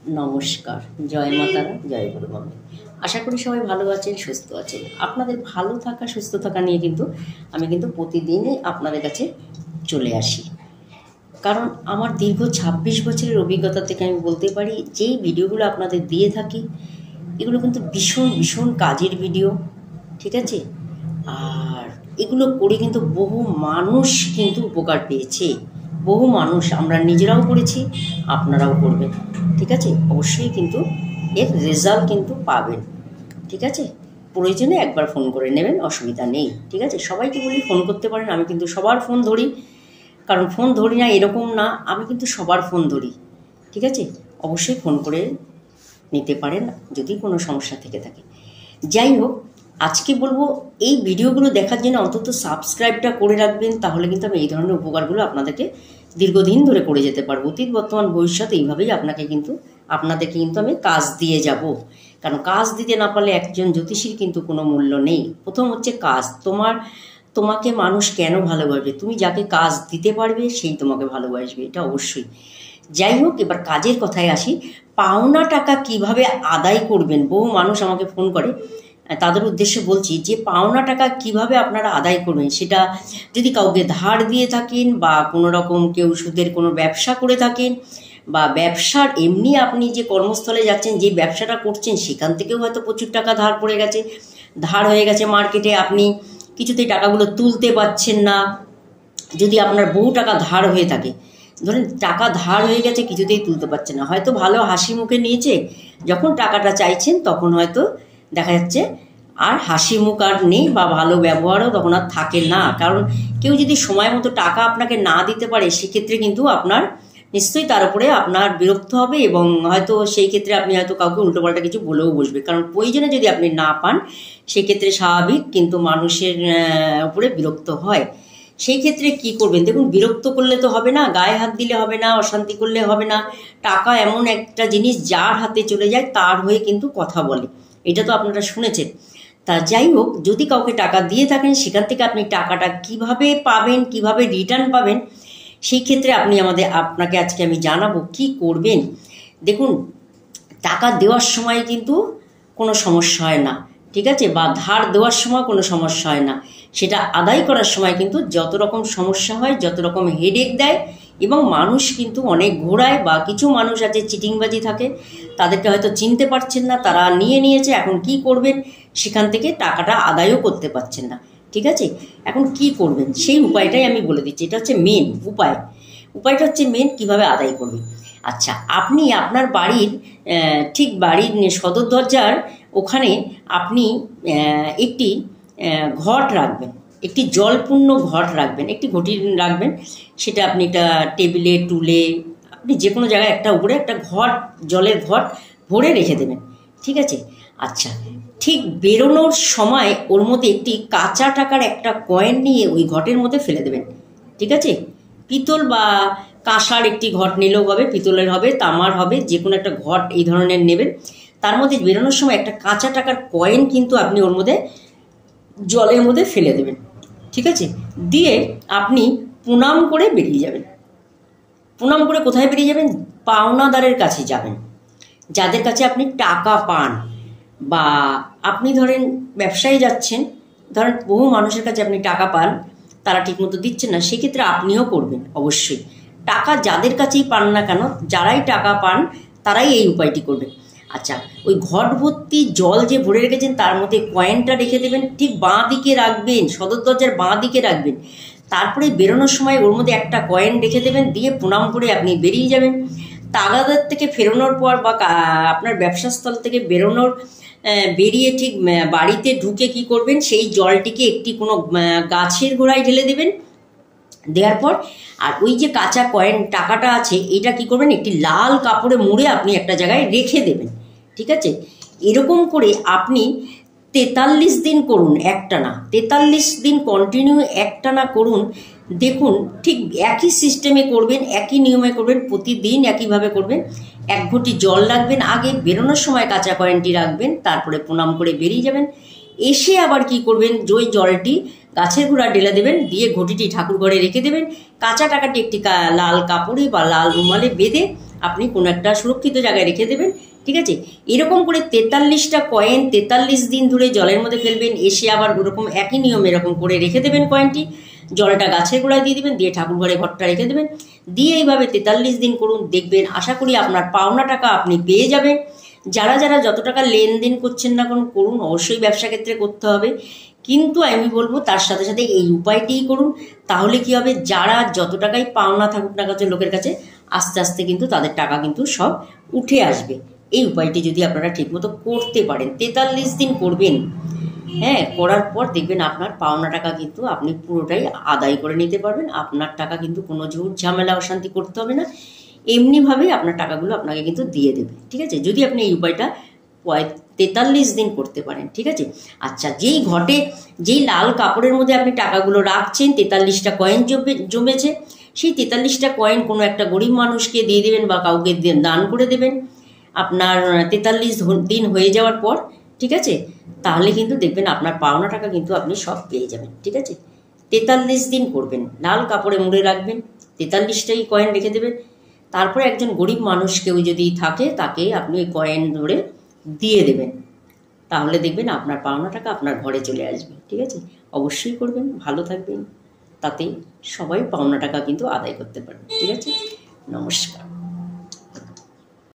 নমস্কার, জয় মা তারা, জয় গুরু বাবা। আশা করি সবাই ভালো আছেন, সুস্থ আছেন। আপনাদের ভালো থাকা, সুস্থ থাকা নিয়ে আমি প্রতিদিনই আপনাদের কাছে চলে আসি। কারণ আমার দীর্ঘ ২৬ বছরের অভিজ্ঞতা থেকে আমি বলতে পারি, যেই ভিডিওগুলো আপনাদের দিয়ে থাকি এগুলো কিন্তু ভীষণ ভীষণ কাজের ভিডিও, ঠিক আছে? আর এগুলো করে কিন্তু বহু মানুষ কিন্তু উপকার পেয়েছে। বহু মানুষ, আমরা নিজেরাও করেছি, আপনারাও করবেন, ঠিক আছে? অবশ্যই কিন্তু এর রেজাল্ট কিন্তু পাবেন, ঠিক আছে? প্রয়োজনে একবার ফোন করে নেবেন, অসুবিধা নেই, ঠিক আছে? সবাইকে বলি ফোন করতে পারেন, আমি কিন্তু সবার ফোন ধরি। কারণ ফোন ধরি না এরকম না, আমি কিন্তু সবার ফোন ধরি, ঠিক আছে? অবশ্যই ফোন করে নিতে পারেন যদি কোনো সমস্যা থেকে থাকে। যাই হোক, আজকে বলবো এই ভিডিওগুলো দেখার জন্য অন্তত সাবস্ক্রাইবটা করে রাখবেন, তাহলে কিন্তু আমি এই ধরনের উপকারগুলো আপনাদেরকে দীর্ঘদিন ধরে করে যেতে পারবো। অতীত, বর্তমান, ভবিষ্যৎ এইভাবেই আপনাদেরকে কিন্তু আমি কাজ দিয়ে যাব। কারণ কাজ দিতে না পারলে একজন জ্যোতিষীর কিন্তু কোনো মূল্য নেই। প্রথম হচ্ছে কাজ। তোমাকে মানুষ কেন ভালোবাসবে? তুমি যাকে কাজ দিতে পারবে সেই তোমাকে ভালোবাসবে, এটা অবশ্যই। যাই হোক, এবার কাজের কথায় আসি। পাওনা টাকা কিভাবে আদায় করবেন? বহু মানুষ আমাকে ফোন করে, তাদের উদ্দেশ্যে বলছি যে পাওনা টাকা কিভাবে আপনারা আদায় করবেন। সেটা যদি কাউকে ধার দিয়ে থাকেন, বা কোনো রকম কেউ সুদের কোনো ব্যবসা করে থাকেন, বা ব্যবসার এমনি আপনি যে কর্মস্থলে যাচ্ছেন, যে ব্যবসাটা করছেন সেখান থেকেও হয়তো প্রচুর টাকা ধার পড়ে গেছে, ধার হয়ে গেছে মার্কেটে, আপনি কিছুতেই টাকাগুলো তুলতে পারছেন না। যদি আপনার বহু টাকা ধার হয়ে থাকে, ধরেন টাকা ধার হয়ে গেছে, কিছুতেই তুলতে পারছেন না, হয়তো ভালো হাসি মুখে নিয়েছে, যখন টাকাটা চাইছেন তখন হয়তো দেখা যাচ্ছে আর হাসি মুখ আর নেই, বা ভালো ব্যবহারও তখন আর থাকে না। কারণ কেউ যদি সময় মতো টাকা আপনাকে না দিতে পারে, সেক্ষেত্রে কিন্তু আপনার নিশ্চয়ই তার উপরে আপনার বিরক্ত হবে, এবং হয়তো সেই ক্ষেত্রে আপনি হয়তো কাউকে উল্টোপাল্টা কিছু বলেও বসবে। কারণ প্রয়োজনে যদি আপনি না পান, সেক্ষেত্রে স্বাভাবিক কিন্তু মানুষের উপরে বিরক্ত হয়। সেই ক্ষেত্রে কি করবেন? দেখুন, বিরক্ত করলে তো হবে না, গায়ে হাত দিলে হবে না, অশান্তি করলে হবে না। টাকা এমন একটা জিনিস, যার হাতে চলে যায় তার হয়ে কিন্তু কথা বলে, এটা তো আপনারা শুনেছেন। তা যাই হোক, যদি কাউকে টাকা দিয়ে থাকেন, সেখান থেকে আপনি টাকাটা কিভাবে পাবেন, কিভাবে রিটার্ন পাবেন, সেই ক্ষেত্রে আপনাকে আজকে আমি জানাবো কি করবেন। দেখুন, টাকা দেওয়ার সময় কিন্তু কোনো সমস্যা হয় না, ঠিক আছে? বা ধার দেওয়ার সময় কোনো সমস্যা হয় না। সেটা আদায় করার সময় কিন্তু যত রকম সমস্যা হয়, যত রকম হেডেক দেয়, এবং মানুষ কিন্তু অনেক ঘোরায়, বা কিছু মানুষ আছে চিটিংবাজি থাকে, তাদেরকে হয়তো চিনতে পারছেন না, তারা নিয়েছে, এখন কি করবেন? সেখান থেকে টাকাটা আদায়ও করতে পারছেন না, ঠিক আছে? এখন কি করবেন সেই উপায়টাই আমি বলে দিচ্ছি। এটা হচ্ছে মেন উপায়টা হচ্ছে মেন কীভাবে আদায় করবেন। আচ্ছা, আপনি আপনার বাড়ির ঠিক বাড়ির সদর দরজার ওখানে আপনি একটি ঘট রাখবেন, একটি জলপূর্ণ ঘট রাখবেন, একটি ঘটি রাখবেন। সেটা আপনি একটা টেবিলে, টুলে, আপনি যে কোনো জায়গায় একটা উপরে একটা জলের ঘট ভরে রেখে দেবেন, ঠিক আছে? আচ্ছা, ঠিক বেরোনোর সময় ওর মধ্যে একটি কাঁচা টাকার একটা কয়েন নিয়ে ওই ঘটের মধ্যে ফেলে দেবেন, ঠিক আছে? পিতল বা কাঁসার একটি ঘট নিলেও হবে, পিতলের হবে, তামার হবে, যে কোনো একটা ঘট এই ধরনের নেবেন। তার মধ্যে বেরোনোর সময় একটা কাঁচা টাকার কয়েন কিন্তু আপনি ওর মধ্যে জলের মধ্যে ফেলে দেবেন, ঠিক আছে? দিয়ে আপনি প্রণাম করে বেরিয়ে যাবেন। প্রণাম করে কোথায় বেরিয়ে যাবেন? পাওনাদারের কাছে যাবেন, যাদের কাছে আপনি টাকা পান। বা আপনি ধরেন ব্যবসায় যাচ্ছেন, ধরেন বহু মানুষের কাছে আপনি টাকা পান, তারা ঠিকমতো দিচ্ছেন না, সেক্ষেত্রে আপনিও করবেন অবশ্যই। টাকা যাদের কাছেই পান না কেন, যারাই টাকা পান তারাই এই উপায়টি করবেন। আচ্ছা, ওই ঘট ভর্তি জল যে ভরে রেখেছেন তার মধ্যে কয়েনটা রেখে দেবেন, ঠিক বাঁ দিকে রাখবেন, সদর দরজার বাঁ দিকে রাখবেন। তারপরে বেরোনোর সময় ওর মধ্যে একটা কয়েন রেখে দেবেন, দিয়ে প্রণাম করে আপনি বেরিয়ে যাবেন। তাগাদার থেকে ফেরানোর পর, বা আপনার ব্যবসাস্থল থেকে বেরিয়ে ঠিক বাড়িতে ঢুকে কি করবেন? সেই জলটিকে একটি কোনো গাছের গোড়ায় ঢেলে দেবেন। দেওয়ার পর আর ওই যে কাঁচা কয়েন টাকাটা আছে, এটা কি করবেন? একটি লাল কাপড়ে মুড়ে আপনি একটা জায়গায় রেখে দেবেন, ঠিক আছে? এরকম করে আপনি 43 দিন করুন একটানা, 43 দিন কন্টিনিউ একটানা করুন। দেখুন, ঠিক একই সিস্টেমে করবেন, একই নিয়মে করবেন, প্রতিদিন একইভাবে করবেন। এক ঘটি জল রাখবেন, আগে বেরোনোর সময় কাঁচা কয়েনটি রাখবেন, তারপরে প্রণাম করে বেরিয়ে যাবেন। এসে আবার কি করবেন? ওই জলটি গাছের গোড়া ঢেলে দেবেন, দিয়ে ঘটিটি ঠাকুর ঘরে রেখে দেবেন। কাঁচা টাকাটি একটি লাল কাপড়ে বা লাল রুমালে বেঁধে আপনি কোনো একটা সুরক্ষিত জায়গায় রেখে দেবেন, ঠিক আছে। এরকম করে 43টা কয়েন 43 দিন ধরে জলের মধ্যে ফেলবেন, এসে আবার ওরকম একই নিয়মে এরকম করে রেখে দেবেন কয়েনটি, জলটা গাছের গোড়ায় দিয়ে দেবেন, দিয়ে ঠাকুর ঘরে ঘরটা রেখে দেবেন, দিয়ে এইভাবে 43 দিন করুন, দেখবেন আশা করি আপনার পাওনা টাকা আপনি পেয়ে যাবেন। যারা যারা যত টাকা লেনদেন করছেন না করুন, অবশ্যই ব্যবসা ক্ষেত্রে করতে হবে, কিন্তু আমি বলবো তার সাথে সাথে এই উপায়টিই করুন। তাহলে কি হবে, যারা যত টাকাই পাওনা থাকুক না কাছে লোকের কাছে, আস্তে আস্তে কিন্তু তাদের টাকা কিন্তু সব উঠে আসবে। এই উপায়টি যদি আপনারা ঠিকমতো করতে পারেন, 43 দিন করবেন, হ্যাঁ, করার পর দেখবেন আপনার পাওনা টাকা কিন্তু আপনি পুরোটাই আদায় করে নিতে পারবেন। আপনার টাকা কিন্তু কোনো ঝুট ঝামেলা অশান্তি করতে হবে না, এমনিভাবেই আপনার টাকাগুলো আপনাকে কিন্তু দিয়ে দেবে, ঠিক আছে, যদি আপনি এই উপায়টা 43 দিন করতে পারেন, ঠিক আছে। আচ্ছা, যেই লাল কাপড়ের মধ্যে আপনি টাকাগুলো রাখছেন, 43টা কয়েন জমেছে, সেই 43টা কয়েন কোনো একটা গরিব মানুষকে দিয়ে দেবেন বা কাউকে দান করে দেবেন আপনার 43 দিন হয়ে যাওয়ার পর, ঠিক আছে। তাহলে কিন্তু দেখবেন আপনার পাওনা টাকা কিন্তু আপনি সব পেয়ে যাবেন, ঠিক আছে। 43 দিন করবেন, লাল কাপড়ে মুড়ে রাখবেন, 43টাই কয়েন রেখে দেবেন, তারপরে একজন গরিব মানুষ কেউ যদি থাকে তাকে আপনি ওই কয়েন ধরে দিয়ে দেবেন, তাহলে দেখবেন আপনার পাওনা টাকা আপনার ঘরে চলে আসবে, ঠিক আছে। অবশ্যই করবেন, ভালো থাকবেন, তাতে সবাই পাওনা টাকা কিন্তু আদায় করতে পারবে, ঠিক আছে। নমস্কার।